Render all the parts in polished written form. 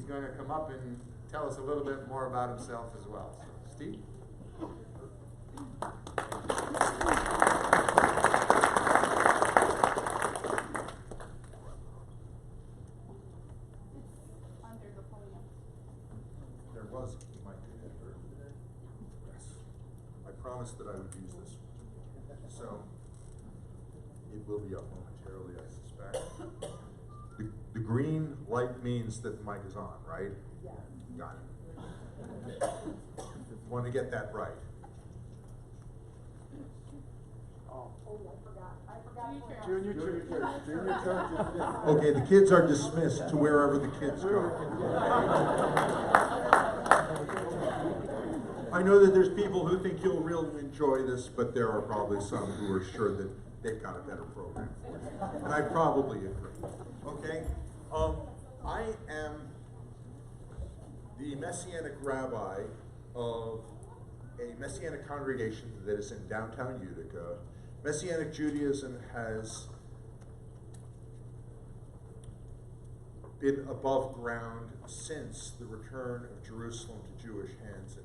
going to come up and tell us a little bit more about himself as well. So, Steve? There was a mic there. Yes. I promised that I would use this. So it will be up momentarily, I suspect. The green light means that the mic is on, right? Yeah. Got it. Want to get that right. Oh, I forgot. Junior church. Okay, the kids are dismissed to wherever the kids go. I know that there's people who think you'll really enjoy this, but there are probably some who are sure that they've got a better program for you. And I probably agree. Okay? I am the Messianic rabbi of a Messianic congregation that is in downtown Utica. Messianic Judaism has been above ground since the return of Jerusalem to Jewish hands in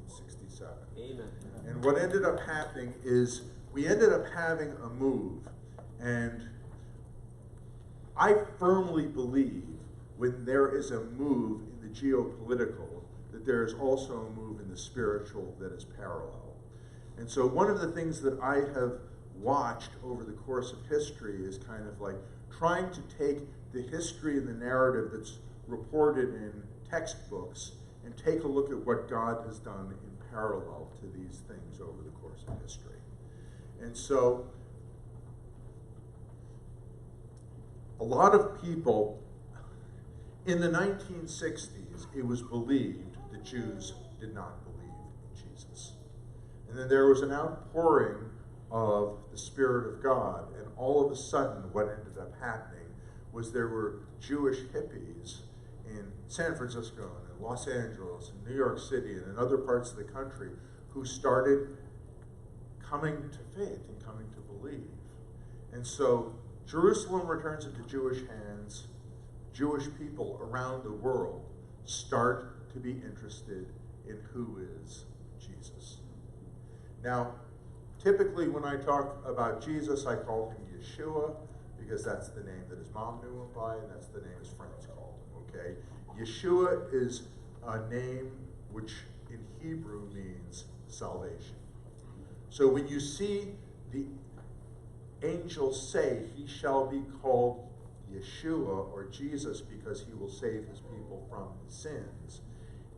1967. Amen. And what ended up happening is we ended up having a move, and I firmly believe when there is a move in the geopolitical, that there is also a move in the spiritual that is parallel. And so one of the things that I have watched over the course of history is kind of like trying to take the history and the narrative that's reported in textbooks and take a look at what God has done in parallel to these things over the course of history. And so a lot of people in the 1960s, it was believed that Jews did not believe in Jesus. And then there was an outpouring of the Spirit of God, and all of a sudden what ended up happening was there were Jewish hippies in San Francisco and in Los Angeles and New York City and in other parts of the country who started coming to faith and coming to believe. And so Jerusalem returns into Jewish hands. Jewish people around the world start to be interested in who is Jesus. Now, typically when I talk about Jesus, I call him Yeshua, because that's the name that his mom knew him by, and that's the name his friends called him, okay? Yeshua is a name which in Hebrew means salvation. So when you see the angels say, he shall be called Yeshua, or Jesus, because he will save his people from his sins,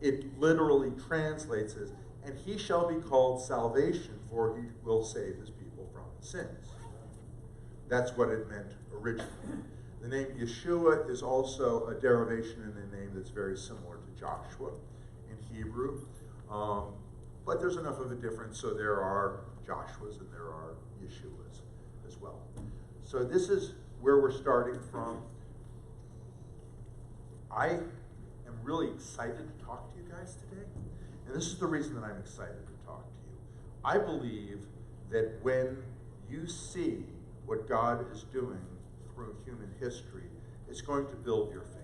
it literally translates as, and he shall be called salvation, for he will save his people from his sins. That's what it meant originally. The name Yeshua is also a derivation in the name that's very similar to Joshua in Hebrew. But there's enough of a difference, so there are Joshuas and there are Yeshuas as well. So this is where we're starting from. I am really excited to talk to you guys today. And this is the reason that I'm excited to talk to you. I believe that when you see what God is doing through human history, it's going to build your faith.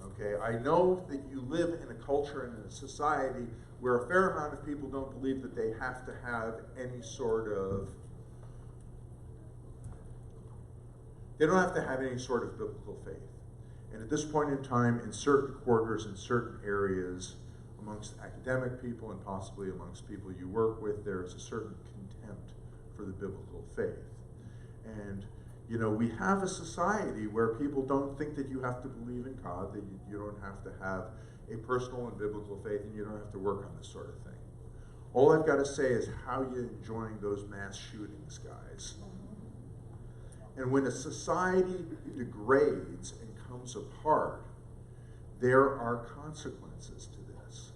Okay, I know that you live in a culture and in a society where a fair amount of people don't believe that they have to have any sort of, they don't have to have any sort of biblical faith. And at this point in time, in certain quarters, in certain areas, amongst academic people and possibly amongst people you work with, there is a certain contempt for the biblical faith. And, you know, we have a society where people don't think that you have to believe in God, that you don't have to have a personal and biblical faith, and you don't have to work on this sort of thing. All I've got to say is, how are you enjoying those mass shootings, guys? And when a society degrades and comes apart, there are consequences to this.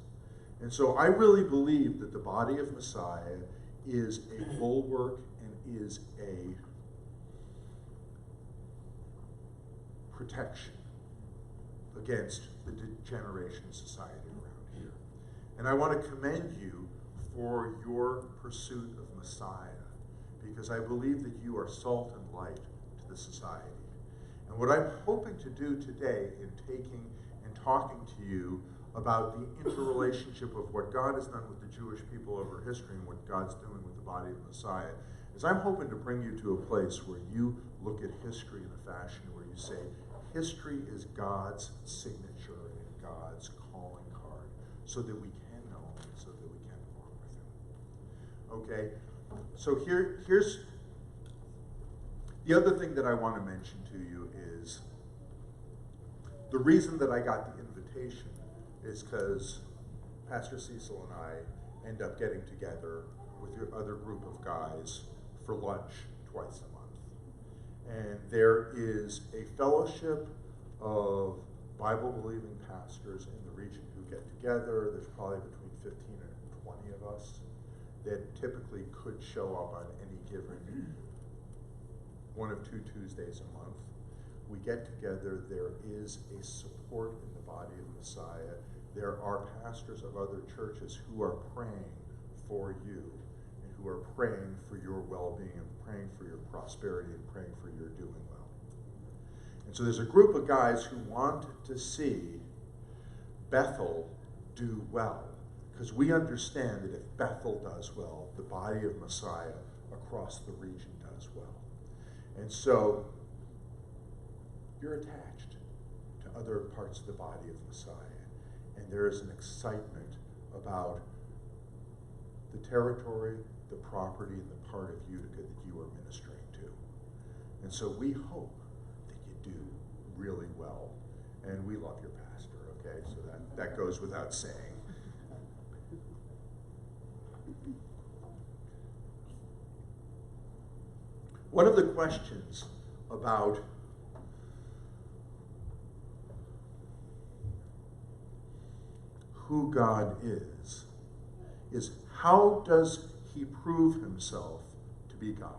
And so I really believe that the body of Messiah is a bulwark and is a protection against the degeneration of society around here. And I want to commend you for your pursuit of Messiah, because I believe that you are salt and light to the society. And what I'm hoping to do today in taking and talking to you about the interrelationship of what God has done with the Jewish people over history and what God's doing with the body of Messiah, is I'm hoping to bring you to a place where you look at history in a fashion where you say, history is God's signature and God's calling card, so that we can know him, so that we can walk with him. Okay? So here's the other thing that I want to mention to you is the reason that I got the invitation is because Pastor Cecil and I end up getting together with your other group of guys for lunch twice a month. And there is a fellowship of Bible-believing pastors in the region who get together. There's probably between 15 and 20 of us that typically could show up on any given one of 2 Tuesdays a month. We get together, there is a support in the body of Messiah. There are pastors of other churches who are praying for you and who are praying for your well-being and praying for your prosperity and praying for your doing well. And so there's a group of guys who want to see Bethel do well, because we understand that if Bethel does well, the body of Messiah across the region does well. And so you're attached to other parts of the body of Messiah. And there is an excitement about the territory, the property, and the part of Utica that you are ministering to. And so we hope that you do really well. And we love your pastor, okay? So that goes without saying. One of the questions about who God is how does he prove himself to be God?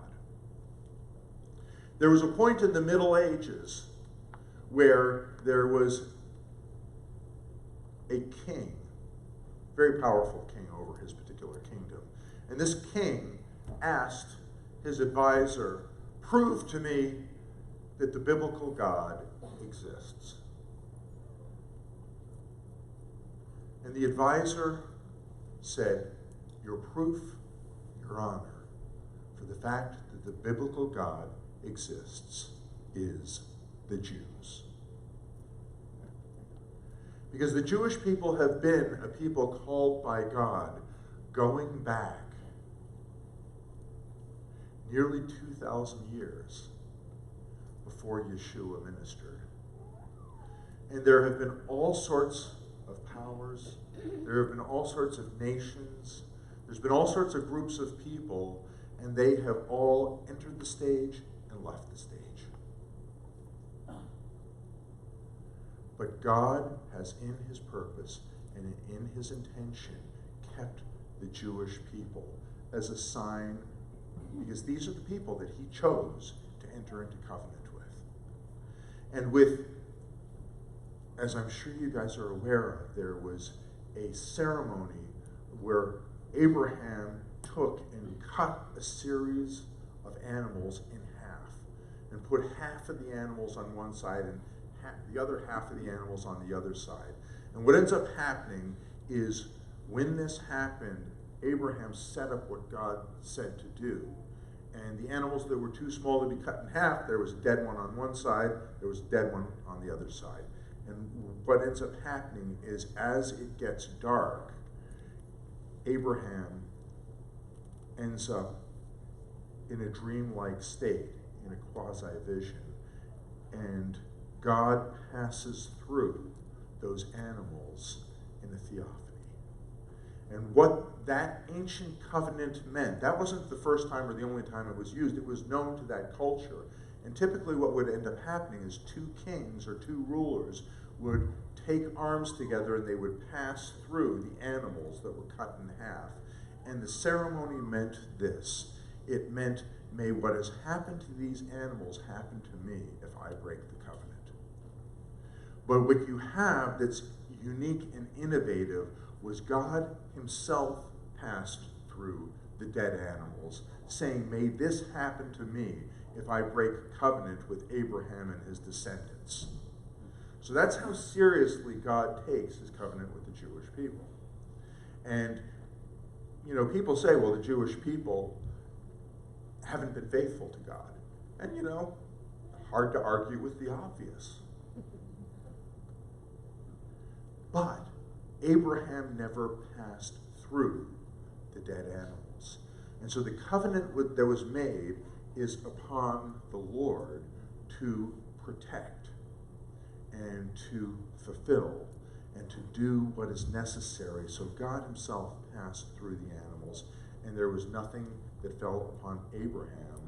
There was a point in the Middle Ages where there was a king, very powerful king over his particular kingdom. And this king asked his advisor, prove to me that the biblical God exists. And the advisor said, your proof, your honor, for the fact that the biblical God exists is the Jews. Because the Jewish people have been a people called by God going back nearly 2,000 years before Yeshua ministered. And there have been all sorts of powers. There have been all sorts of nations. There's been all sorts of groups of people, and they have all entered the stage and left the stage. But God has, in his purpose and in his intention, kept the Jewish people as a sign, because these are the people that he chose to enter into covenant with. And with, as I'm sure you guys are aware of, there was a ceremony where Abraham took and cut a series of animals in half and put half of the animals on one side and the other half of the animals on the other side. And what ends up happening is when this happened, Abraham set up what God said to do. And the animals that were too small to be cut in half, there was a dead one on one side, there was a dead one on the other side. And what ends up happening is as it gets dark, Abraham ends up in a dreamlike state, in a quasi-vision. And God passes through those animals in a theophany. And what that ancient covenant meant, that wasn't the first time or the only time it was used. It was known to that culture. And typically what would end up happening is 2 kings or 2 rulers would take arms together and they would pass through the animals that were cut in half. And the ceremony meant this. It meant, may what has happened to these animals happen to me if I break the covenant. But what you have that's unique and innovative was God himself passed through the dead animals, saying, may this happen to me if I break covenant with Abraham and his descendants. So that's how seriously God takes his covenant with the Jewish people. And, you know, people say, well, the Jewish people haven't been faithful to God. And, you know, hard to argue with the obvious. But Abraham never passed through the dead animals. And so the covenant that was made is upon the Lord to protect and to fulfill and to do what is necessary. So God himself passed through the animals, and there was nothing that fell upon Abraham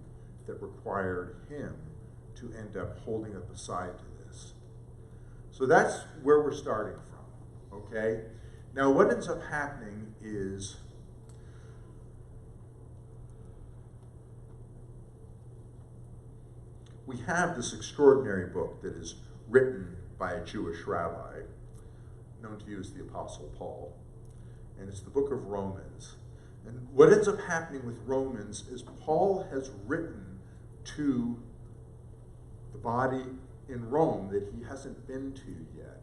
that required him to end up holding up a side to this. So that's where we're starting from, okay? Now what ends up happening is we have this extraordinary book that is written by a Jewish rabbi, known to you as the Apostle Paul, and it's the book of Romans. And what ends up happening with Romans is Paul has written to the body in Rome that he hasn't been to yet.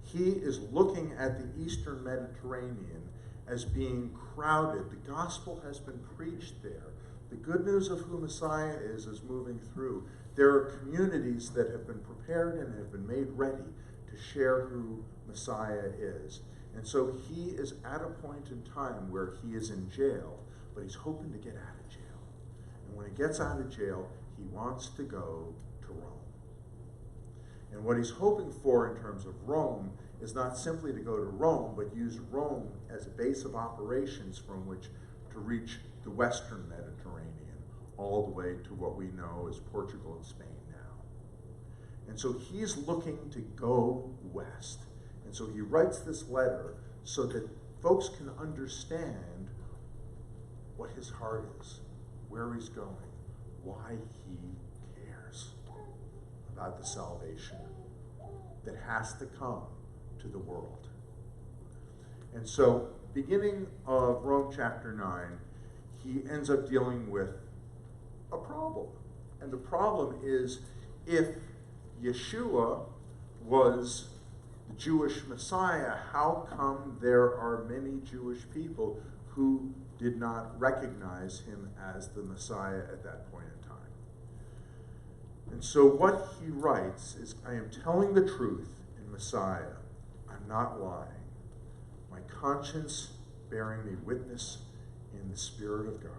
He is looking at the Eastern Mediterranean as being crowded. The gospel has been preached there. The good news of who Messiah is moving through. There are communities that have been prepared and have been made ready to share who Messiah is. And so he is at a point in time where he is in jail, but he's hoping to get out of jail. And when he gets out of jail, he wants to go to Rome. And what he's hoping for in terms of Rome is not simply to go to Rome, but use Rome as a base of operations from which to reach the Western Mediterranean, all the way to what we know as Portugal and Spain now. And so he's looking to go west. And so he writes this letter so that folks can understand what his heart is, where he's going, why he cares about the salvation that has to come to the world. And so, beginning of Rome chapter 9, he ends up dealing with a problem. And the problem is, if Yeshua was the Jewish Messiah, how come there are many Jewish people who did not recognize him as the Messiah at that point in time? And so what he writes is, I am telling the truth in Messiah. I'm not lying. My conscience bearing me witness in the Spirit of God,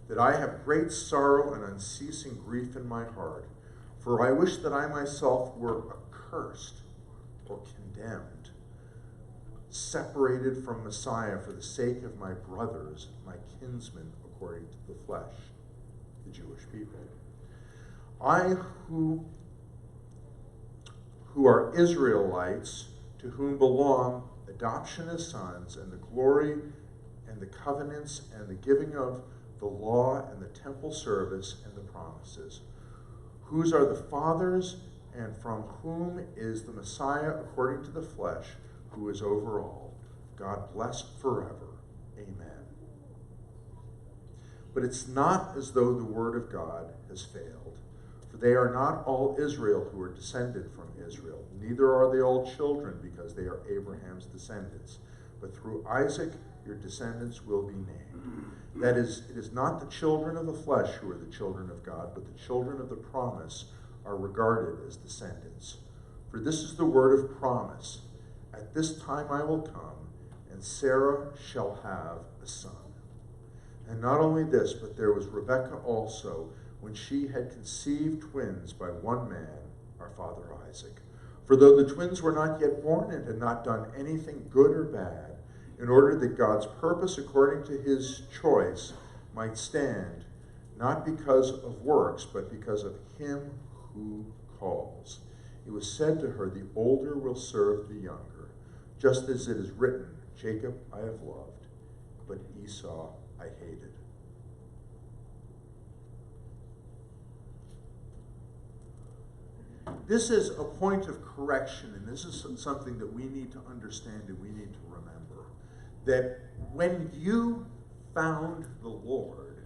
that I have great sorrow and unceasing grief in my heart, for I wish that I myself were accursed or condemned, separated from Messiah for the sake of my brothers, my kinsmen according to the flesh, the Jewish people. I who are Israelites, to whom belong adoption as sons, and the glory and the covenants and the giving of the law and the temple service and the promises, whose are the fathers, and from whom is the Messiah according to the flesh, who is over all, God blessed forever. Amen. But it's not as though the word of God has failed, for they are not all Israel who are descended from Israel, neither are they all children, because they are Abraham's descendants. But through Isaac your descendants will be named. That is, it is not the children of the flesh who are the children of God, but the children of the promise are regarded as descendants. For this is the word of promise. At this time I will come, and Sarah shall have a son. And not only this, but there was Rebekah also, when she had conceived twins by one man, our father Isaac. For though the twins were not yet born and had not done anything good or bad, in order that God's purpose according to his choice might stand, not because of works, but because of him who calls. It was said to her, the older will serve the younger, just as it is written, Jacob I have loved, but Esau I hated. This is a point of correction, and this is something that we need to understand and we need to remember. That when you found the Lord,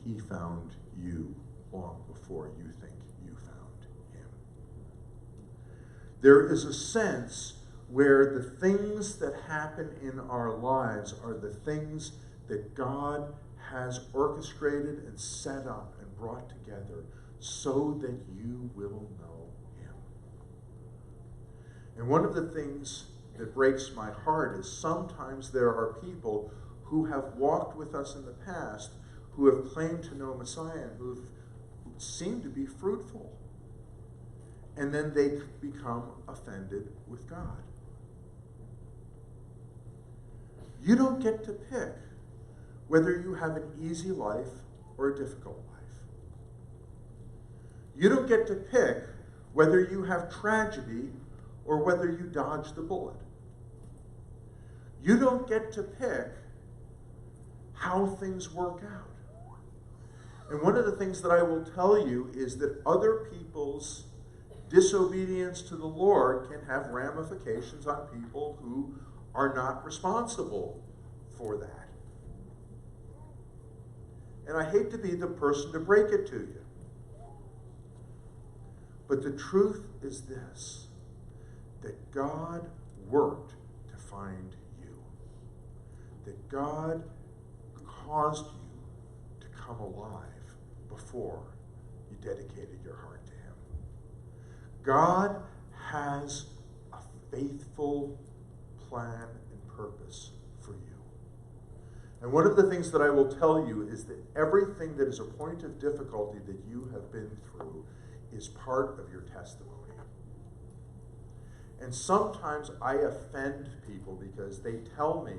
he found you long before you think you found him. There is a sense where the things that happen in our lives are the things that God has orchestrated and set up and brought together so that you will know him. And one of the things that breaks my heart is sometimes there are people who have walked with us in the past, who have claimed to know Messiah, and who seem to be fruitful. And then they become offended with God. You don't get to pick whether you have an easy life or a difficult life. You don't get to pick whether you have tragedy or whether you dodge the bullet. You don't get to pick how things work out. And one of the things that I will tell you is that other people's disobedience to the Lord can have ramifications on people who are not responsible for that. And I hate to be the person to break it to you. But the truth is this, that God worked to find you. That God caused you to come alive before you dedicated your heart to him. God has a faithful plan and purpose for you. And one of the things that I will tell you is that everything that is a point of difficulty that you have been through is part of your testimony. And sometimes I offend people because they tell me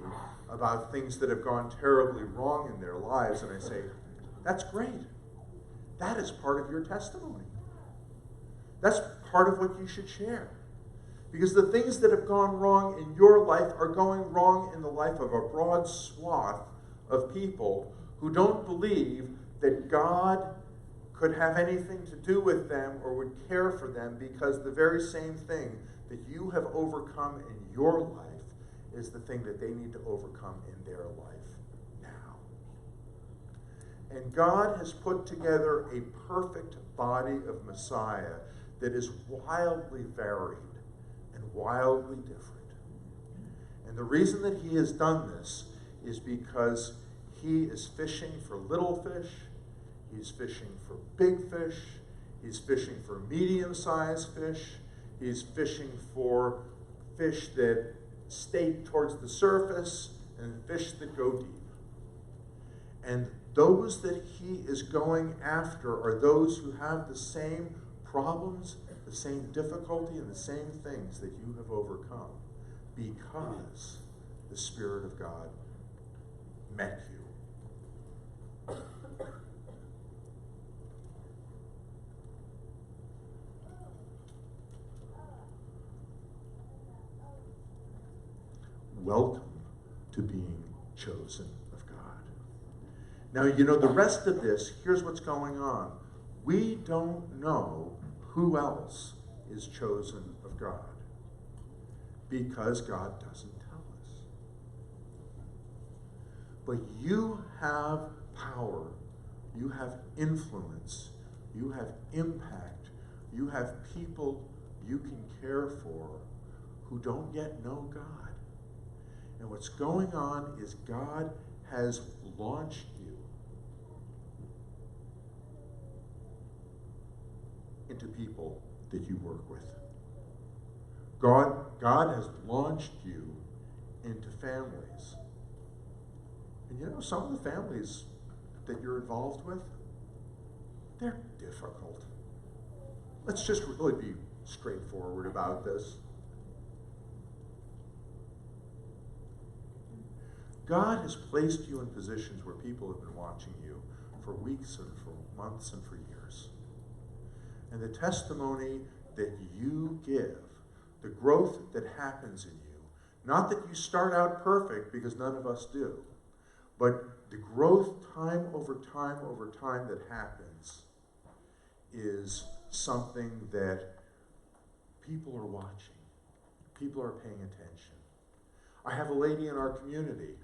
about things that have gone terribly wrong in their lives, and I say, that's great. That is part of your testimony. That's part of what you should share. Because the things that have gone wrong in your life are going wrong in the life of a broad swath of people who don't believe that God could have anything to do with them or would care for them, because the very same thing that you have overcome in your life is the thing that they need to overcome in their life now. And God has put together a perfect body of Messiah that is wildly varied and wildly different. And the reason that he has done this is because he is fishing for little fish, he's fishing for big fish, he's fishing for medium-sized fish, he's fishing for fish that stay towards the surface and fish that go deep. And those that he is going after are those who have the same problems, the same difficulty, and the same things that you have overcome, because the Spirit of God met you. Welcome to being chosen of God. Now, you know, the rest of this, here's what's going on. We don't know who else is chosen of God, because God doesn't tell us. But you have power, you have influence, you have impact, you have people you can care for who don't yet know God. And what's going on is God has launched you into people that you work with. God has launched you into families. And you know, some of the families that you're involved with, they're difficult. Let's just really be straightforward about this. God has placed you in positions where people have been watching you for weeks and for months and for years. And the testimony that you give, the growth that happens in you, not that you start out perfect, because none of us do, but the growth time over time that happens is something that people are watching. People are paying attention. I have a lady in our community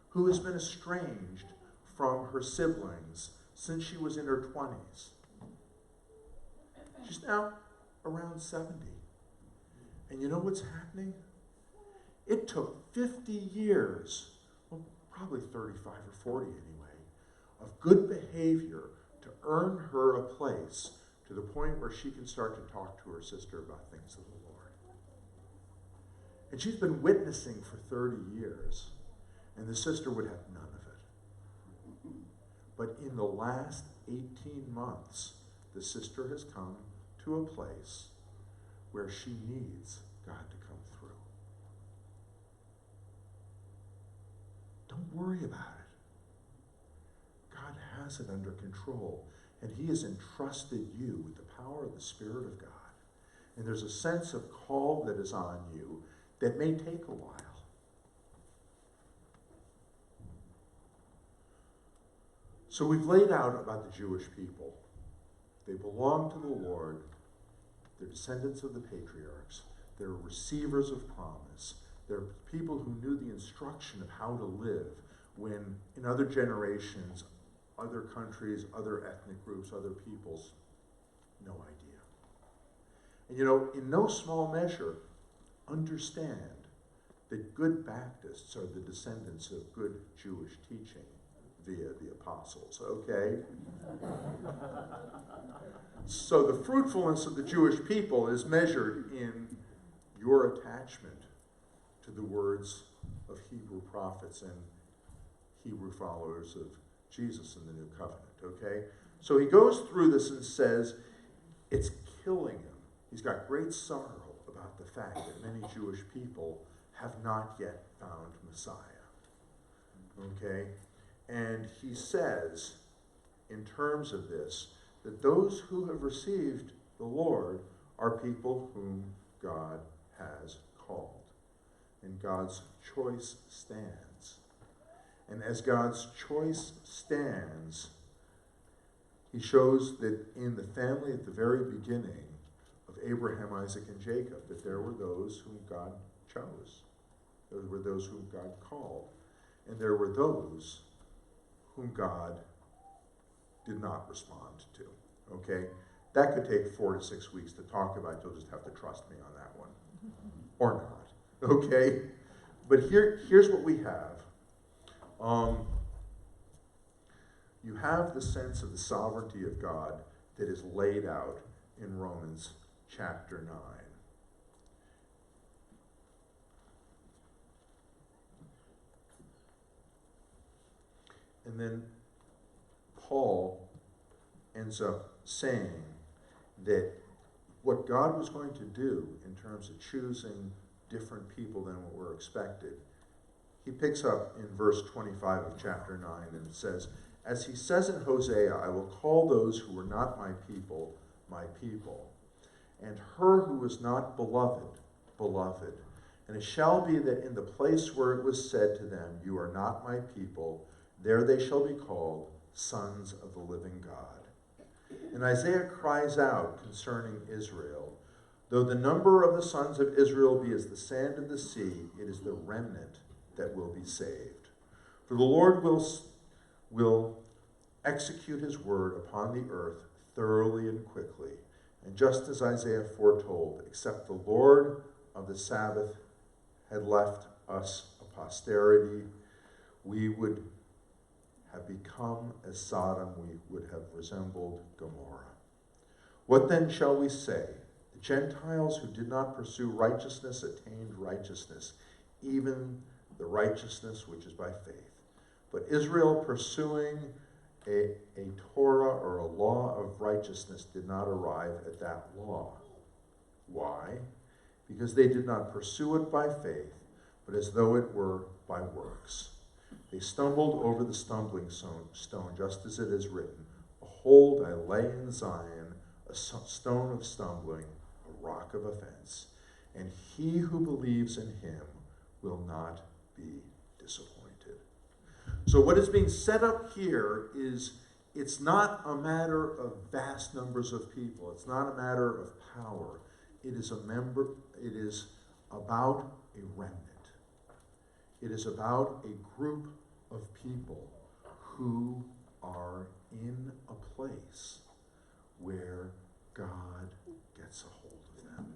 who has been estranged from her siblings since she was in her 20s. She's now around 70. And you know what's happening? It took 50 years, well, probably 35 or 40 anyway, of good behavior to earn her a place to the point where she can start to talk to her sister about things of the Lord. And she's been witnessing for 30 years, and the sister would have none of it. But in the last 18 months, the sister has come to a place where she needs God to come through. Don't worry about it. God has it under control, and he has entrusted you with the power of the Spirit of God. And there's a sense of call that is on you that may take a while. So we've laid out about the Jewish people. They belong to the Lord. They're descendants of the patriarchs. They're receivers of promise. They're people who knew the instruction of how to live when in other generations, other countries, other ethnic groups, other peoples, no idea. And you know, in no small measure, understand that good Baptists are the descendants of good Jewish teaching via the apostles, okay? So the fruitfulness of the Jewish people is measured in your attachment to the words of Hebrew prophets and Hebrew followers of Jesus in the New Covenant, okay? So he goes through this and says, it's killing him. He's got great sorrow about the fact that many Jewish people have not yet found Messiah, okay? And he says, in terms of this, that those who have received the Lord are people whom God has called. And God's choice stands. And as God's choice stands, he shows that in the family at the very beginning of Abraham, Isaac, and Jacob, that there were those whom God chose. There were those whom God called. And there were those whom God did not respond to. Okay? That could take 4 to 6 weeks to talk about. You'll just have to trust me on that one. Or not. Okay? But here's what we have. You have the sense of the sovereignty of God that is laid out in Romans chapter 9. And then Paul ends up saying that what God was going to do in terms of choosing different people than what were expected, he picks up in verse 25 of chapter 9 and it says, as he says in Hosea, I will call those who were not my people, and her who was not beloved, beloved. And it shall be that in the place where it was said to them, you are not my people, there they shall be called sons of the living God. And Isaiah cries out concerning Israel, though the number of the sons of Israel be as the sand of the sea, it is the remnant that will be saved. For the Lord will execute his word upon the earth thoroughly and quickly. And just as Isaiah foretold, except the Lord of the Sabbath had left us a posterity, we would have become as Sodom, we would have resembled Gomorrah. What then shall we say? The Gentiles who did not pursue righteousness attained righteousness, even the righteousness which is by faith. But Israel pursuing a Torah or a law of righteousness did not arrive at that law. Why? Because they did not pursue it by faith, but as though it were by works. They stumbled over the stumbling stone, just as it is written, behold, I lay in Zion a stone of stumbling, a rock of offense, and he who believes in him will not be disappointed. So what is being set up here is it's not a matter of vast numbers of people. It's not a matter of power. It is about a remnant. It is about a group of people who are in a place where God gets a hold of them.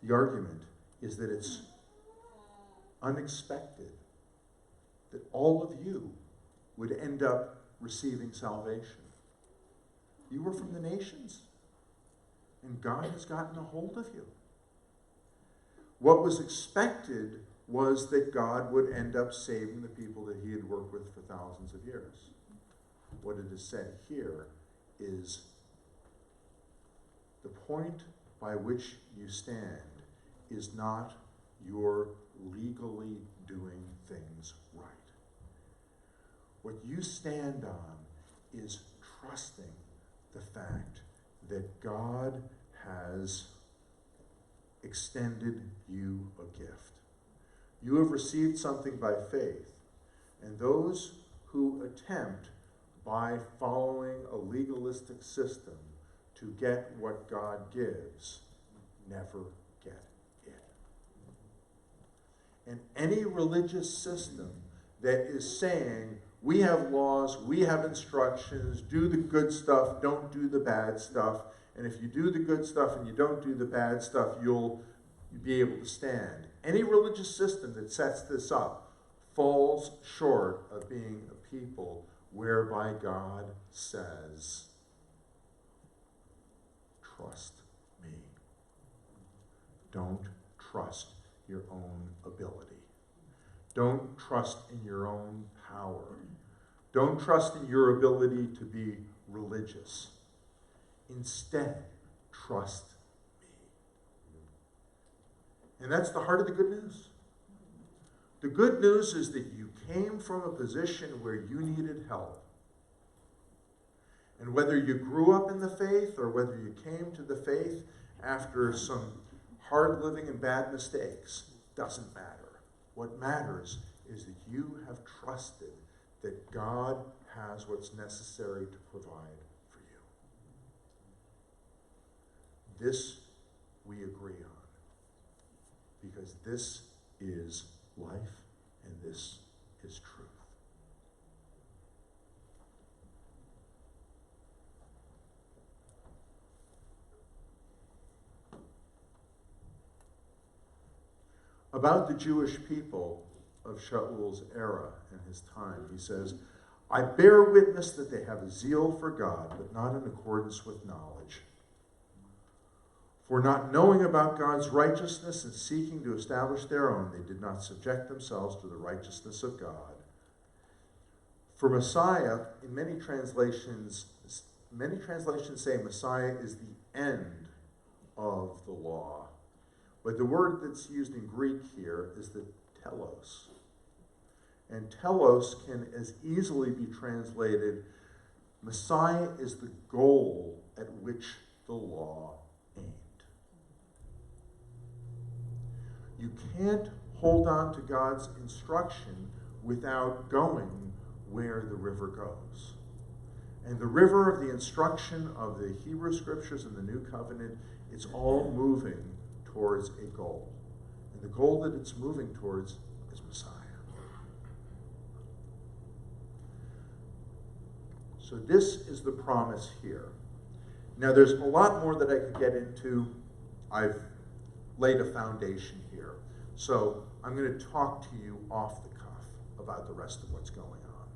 The argument is that it's unexpected that all of you would end up receiving salvation. You were from the nations, and God has gotten a hold of you. What was expected was that God would end up saving the people that he had worked with for thousands of years. What it is said here is the point by which you stand is not your legally doing things right. What you stand on is trusting the fact that God has extended you a gift. You have received something by faith, and those who attempt by following a legalistic system to get what God gives never get it. And any religious system that is saying, we have laws, we have instructions, do the good stuff, don't do the bad stuff, and if you do the good stuff and you don't do the bad stuff, you'll be able to stand. Any religious system that sets this up falls short of being a people whereby God says, trust me. Don't trust your own ability. Don't trust in your own power. Don't trust in your ability to be religious. Instead, trust me. And that's the heart of the good news. The good news is that you came from a position where you needed help. And whether you grew up in the faith or whether you came to the faith after some hard living and bad mistakes, doesn't matter. What matters is that you have trusted that God has what's necessary to provide for you. This we agree on, because this is life and this is truth. About the Jewish people of Shaul's era and his time, he says, I bear witness that they have a zeal for God, but not in accordance with knowledge. For not knowing about God's righteousness and seeking to establish their own, they did not subject themselves to the righteousness of God. For Messiah, in many translations say Messiah is the end of the law. But the word that's used in Greek here is the telos. And telos can as easily be translated, Messiah is the goal at which the law aimed. You can't hold on to God's instruction without going where the river goes. And the river of the instruction of the Hebrew Scriptures and the New Covenant, it's all moving towards a goal. And the goal that it's moving towards is Messiah. So this is the promise here. Now there's a lot more that I could get into. I've laid a foundation here. So I'm going to talk to you off the cuff about the rest of what's going on.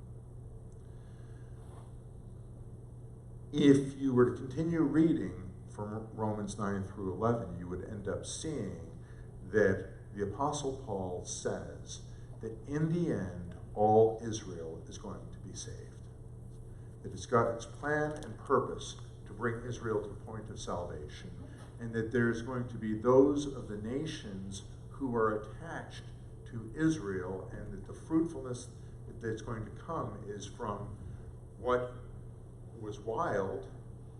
If you were to continue reading from Romans 9 through 11, you would end up seeing that the Apostle Paul says that in the end, all Israel is going to be saved. That it's got its plan and purpose to bring Israel to the point of salvation, and that there's going to be those of the nations who are attached to Israel, and that the fruitfulness that's going to come is from what was wild,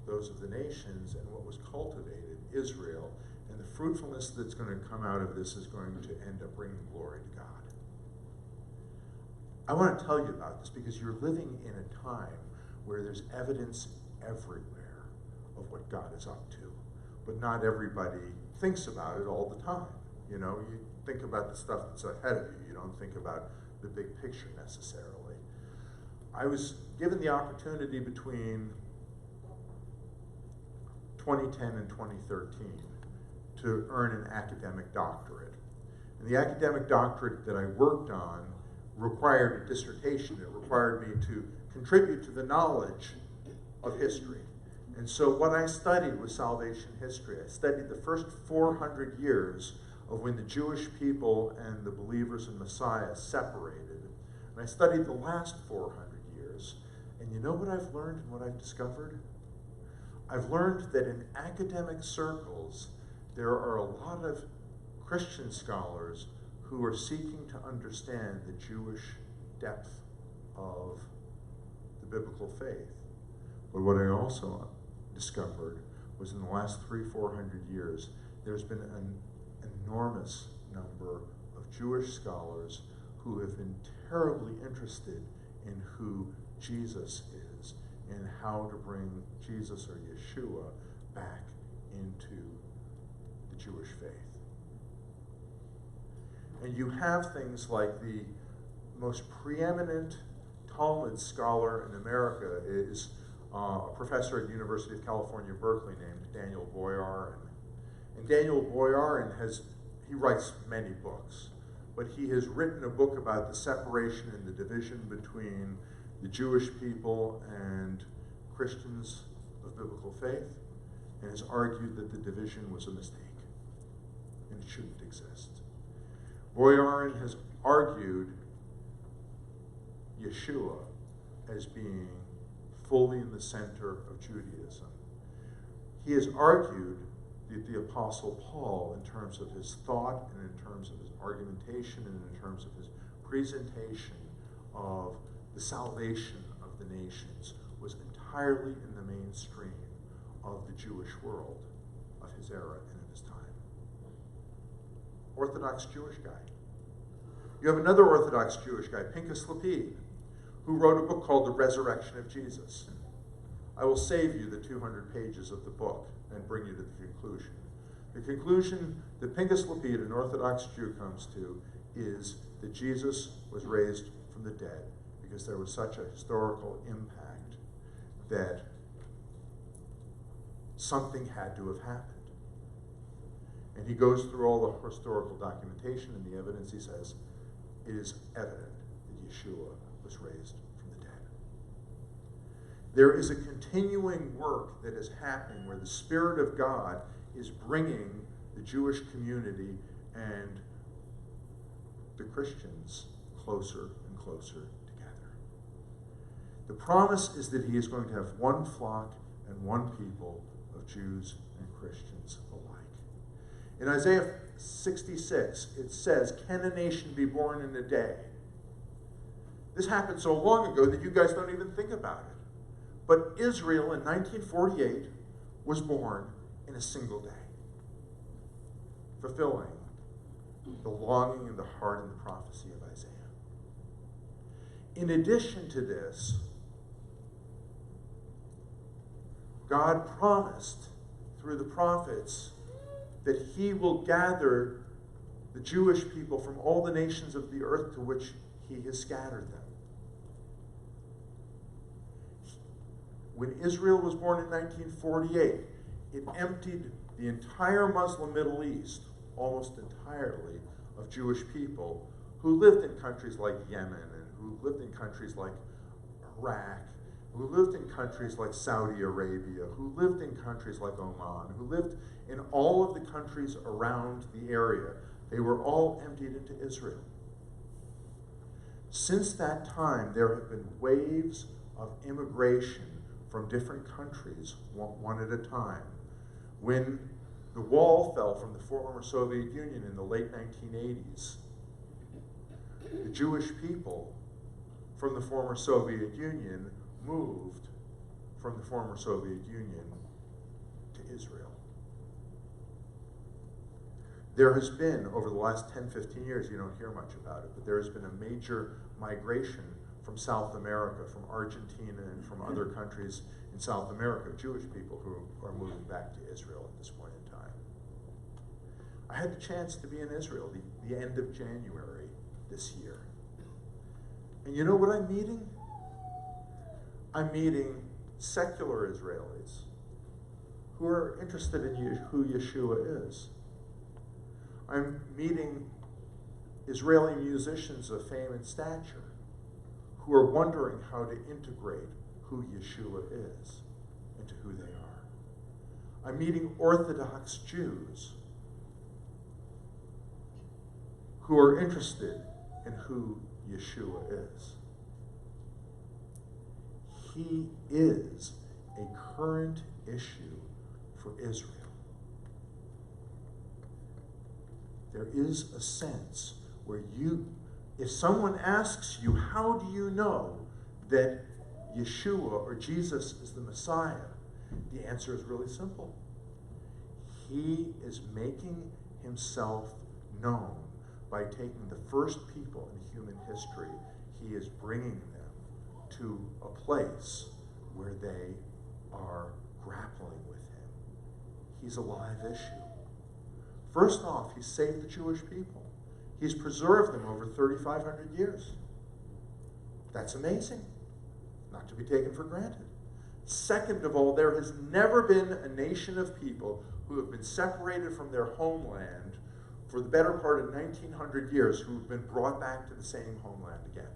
those of the nations, and what was cultivated, Israel, and the fruitfulness that's going to come out of this is going to end up bringing glory to God. I want to tell you about this because you're living in a time where there's evidence everywhere of what God is up to, but not everybody thinks about it all the time. You know, you think about the stuff that's ahead of you. You don't think about the big picture necessarily. I was given the opportunity between 2010 and 2013 to earn an academic doctorate. And the academic doctorate that I worked on required a dissertation. It required me to contribute to the knowledge of history. And so what I studied was salvation history. I studied the first 400 years of when the Jewish people and the believers in Messiah separated. And I studied the last 400 years. And you know what I've learned and what I've discovered? I've learned that in academic circles, there are a lot of Christian scholars who are seeking to understand the Jewish depth of the biblical faith. But what I also discovered was in the last 300-400 years, there's been an enormous number of Jewish scholars who have been terribly interested in who Jesus is and how to bring Jesus or Yeshua back into the Jewish faith. And you have things like the most preeminent Talmud scholar in America is a professor at the University of California, Berkeley, named Daniel Boyarin. And Daniel Boyarin he writes many books, but he has written a book about the separation and the division between the Jewish people and Christians of biblical faith, and has argued that the division was a mistake and it shouldn't exist. Boyarin has argued Yeshua as being fully in the center of Judaism. He has argued that the Apostle Paul, in terms of his thought and in terms of his argumentation and in terms of his presentation of the salvation of the nations, was entirely in the mainstream of the Jewish world of his era and of his time. Orthodox Jewish guy. You have another Orthodox Jewish guy, Pinchas Lapid, who wrote a book called The Resurrection of Jesus. I will save you the 200 pages of the book and bring you to the conclusion. The conclusion that Pinchas Lapid, an Orthodox Jew, comes to is that Jesus was raised from the dead because there was such a historical impact that something had to have happened. And he goes through all the historical documentation and the evidence. He says, it is evident that Yeshua was raised from the dead. There is a continuing work that is happening where the Spirit of God is bringing the Jewish community and the Christians closer and closer together. The promise is that he is going to have one flock and one people of Jews and Christians alike. In Isaiah 66, it says, "Can a nation be born in a day?" This happened so long ago that you guys don't even think about it. But Israel in 1948 was born in a single day, fulfilling the longing in the heart and the prophecy of Isaiah. In addition to this, God promised through the prophets that he will gather the Jewish people from all the nations of the earth to which he has scattered them. When Israel was born in 1948, it emptied the entire Muslim Middle East, almost entirely, of Jewish people who lived in countries like Yemen and who lived in countries like Iraq, who lived in countries like Saudi Arabia, who lived in countries like Oman, who lived in all of the countries around the area. They were all emptied into Israel. Since that time, there have been waves of immigration from different countries, one at a time. When the wall fell from the former Soviet Union in the late 1980s, the Jewish people from the former Soviet Union moved from the former Soviet Union to Israel. There has been, over the last 10, 15 years, you don't hear much about it, but there has been a major migration from South America, from Argentina, and from other countries in South America, Jewish people who are moving back to Israel at this point in time. I had the chance to be in Israel the end of January this year. And you know what I'm meeting? I'm meeting secular Israelis who are interested in who Yeshua is. I'm meeting Israeli musicians of fame and stature who are wondering how to integrate who Yeshua is into who they are. I'm meeting Orthodox Jews who are interested in who Yeshua is. He is a current issue for Israel. There is a sense where if someone asks you, how do you know that Yeshua or Jesus is the Messiah? The answer is really simple. He is making himself known by taking the first people in human history. He is bringing them to a place where they are grappling with him. He's a live issue. First off, he saved the Jewish people. He's preserved them over 3,500 years. That's amazing, not to be taken for granted. Second of all, there has never been a nation of people who have been separated from their homeland for the better part of 1,900 years who have been brought back to the same homeland again.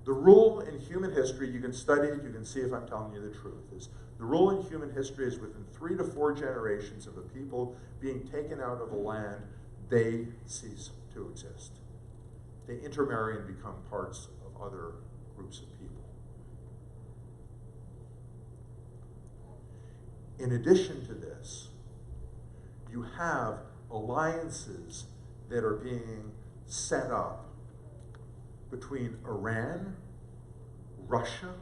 The rule in human history, you can study it, you can see if I'm telling you the truth, is the rule in human history is within 3 to 4 generations of a people being taken out of a land, they cease to exist. They intermarry and become parts of other groups of people. In addition to this, you have alliances that are being set up between Iran, Russia,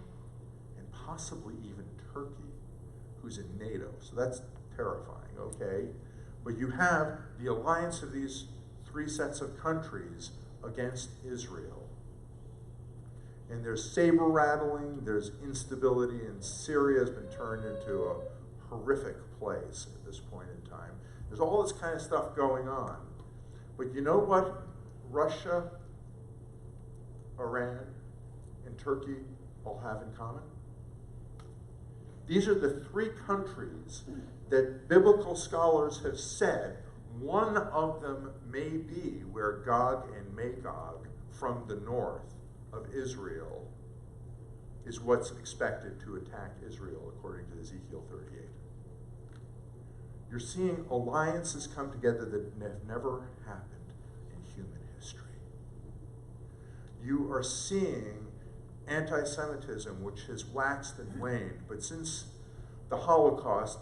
and possibly even Turkey, who's in NATO. So that's terrifying, okay? But you have the alliance of these 3 sets of countries against Israel. And there's saber rattling, there's instability, and Syria has been turned into a horrific place at this point in time. There's all this kind of stuff going on. But you know what Russia, Iran, and Turkey all have in common? These are the 3 countries that biblical scholars have said one of them may be where Gog and Magog from the north of Israel is what's expected to attack Israel according to Ezekiel 38. You're seeing alliances come together that have never happened in human history. You are seeing anti-Semitism, which has waxed and waned, but since the Holocaust,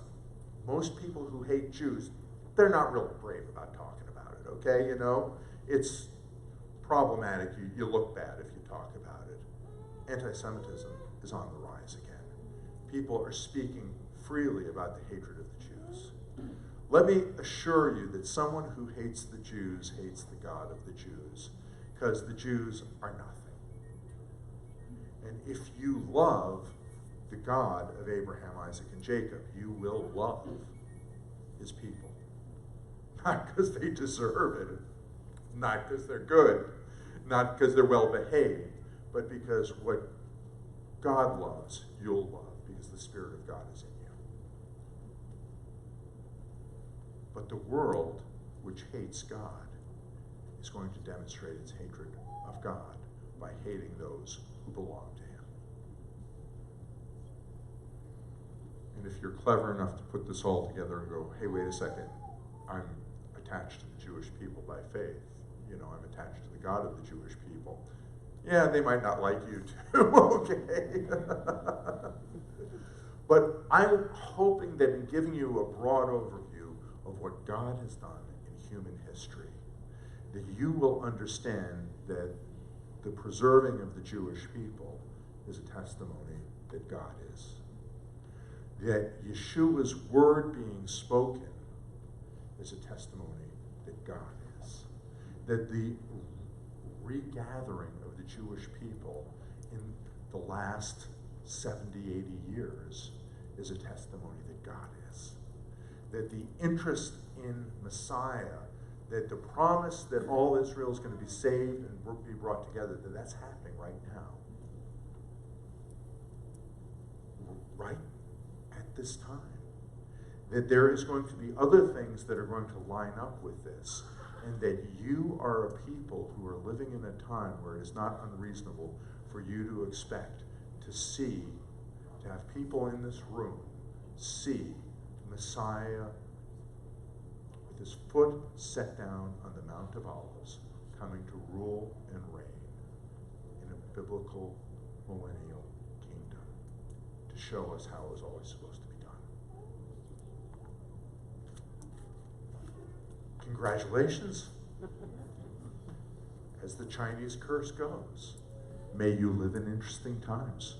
most people who hate Jews, they're not real brave about talking about it, okay? You know, it's problematic. You look bad if you talk about it. Anti-Semitism is on the rise again. People are speaking freely about the hatred of the Jews. Let me assure you that someone who hates the Jews hates the God of the Jews, because the Jews are nothing. And if you love the God of Abraham, Isaac, and Jacob, you will love his people. Not because they deserve it, not because they're good, not because they're well behaved, but because what God loves, you'll love, because the Spirit of God is in you. But the world, which hates God, is going to demonstrate its hatred of God by hating those who belong to him. And if you're clever enough to put this all together and go, hey, wait a second, I'm attached to the Jewish people by faith. You know, I'm attached to the God of the Jewish people. Yeah, they might not like you too, okay? But I'm hoping that in giving you a broad overview of what God has done in human history, that you will understand that the preserving of the Jewish people is a testimony that God is. That Yeshua's word being spoken is a testimony that God is. That the regathering of the Jewish people in the last 70, 80 years is a testimony that God is. That the interest in Messiah, that the promise that all Israel is going to be saved and be brought together, that that's happening right now. Right at this time. that there is going to be other things that are going to line up with this, and that you are a people who are living in a time where it is not unreasonable for you to expect to see, to have people in this room see Messiah with his foot set down on the Mount of Olives, coming to rule and reign in a biblical millennial kingdom, to show us how it was always supposed to be done. Congratulations. As the Chinese curse goes, may you live in interesting times.